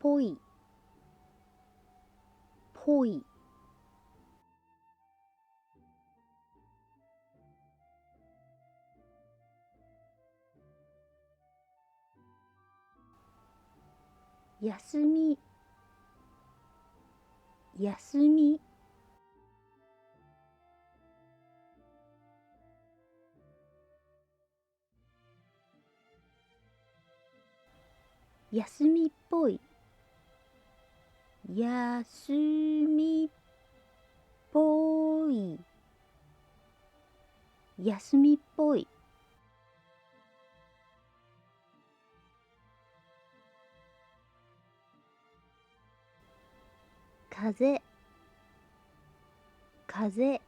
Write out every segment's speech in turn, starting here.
ぽい、ぽい。休み、休み。休みっぽい、休みっぽい、休みっぽい。風、風。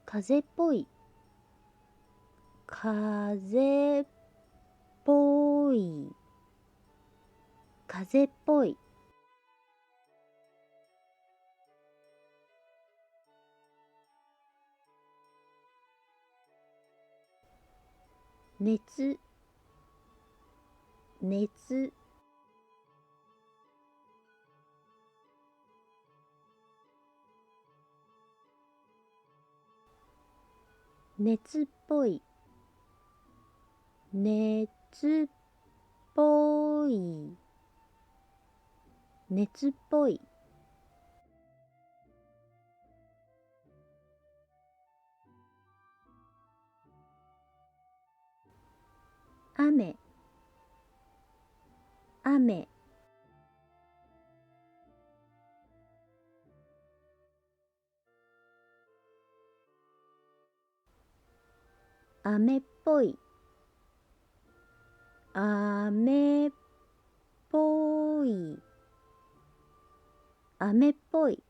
風っぽい、風っぽい、風っぽい。熱、熱。熱っぽい、熱っぽい、熱っぽい。雨、雨。雨っぽい、雨っぽい、雨っぽい。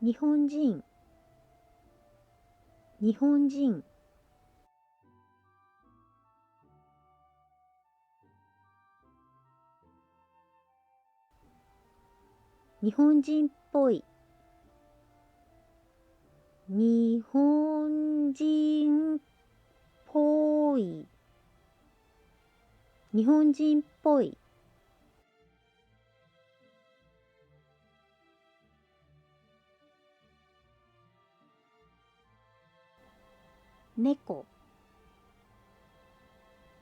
日本人、日本人。日本人っぽい、日本人っぽい、日本人っぽい。猫、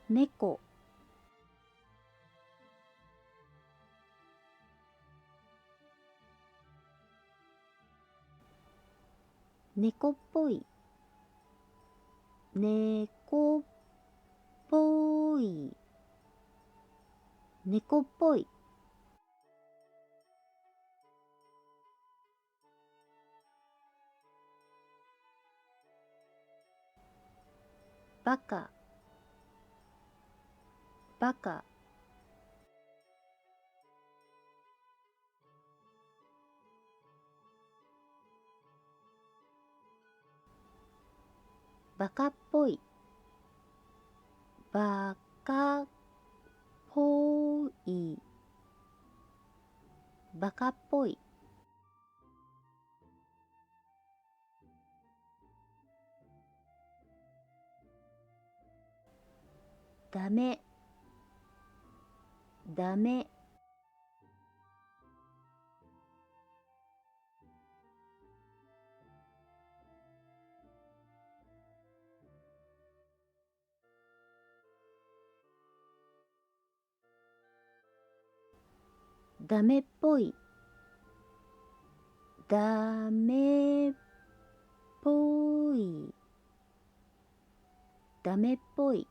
猫。猫っぽい、猫っぽい、猫っぽい。バカ、バカ。バカっぽい、バカっぽい、バカっぽい。ダメ、ダメ。ダメっぽい、ダメっぽい、ダメっぽい。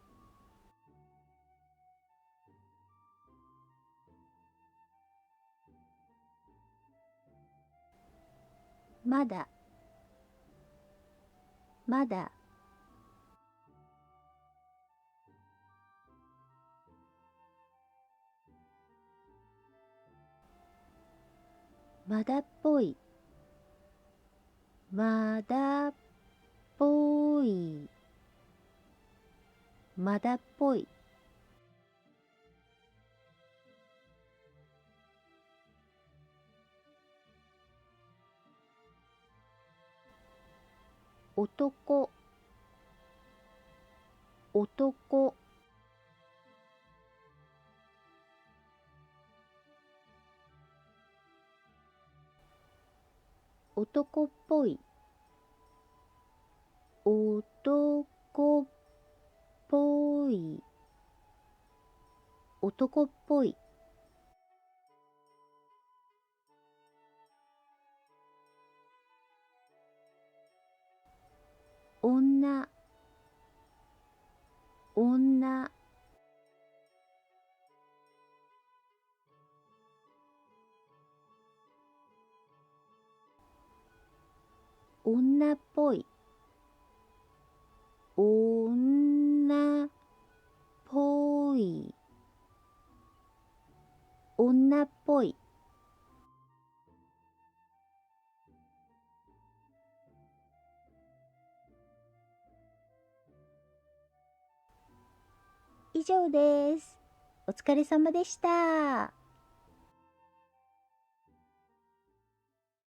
まだ、まだ。まだっぽい、まだっぽい、まだっぽい。男、男、男っぽい、男っぽい、男っぽい。女、女、女っぽい、女っぽい、女っぽい。以上です。お疲れ様でした。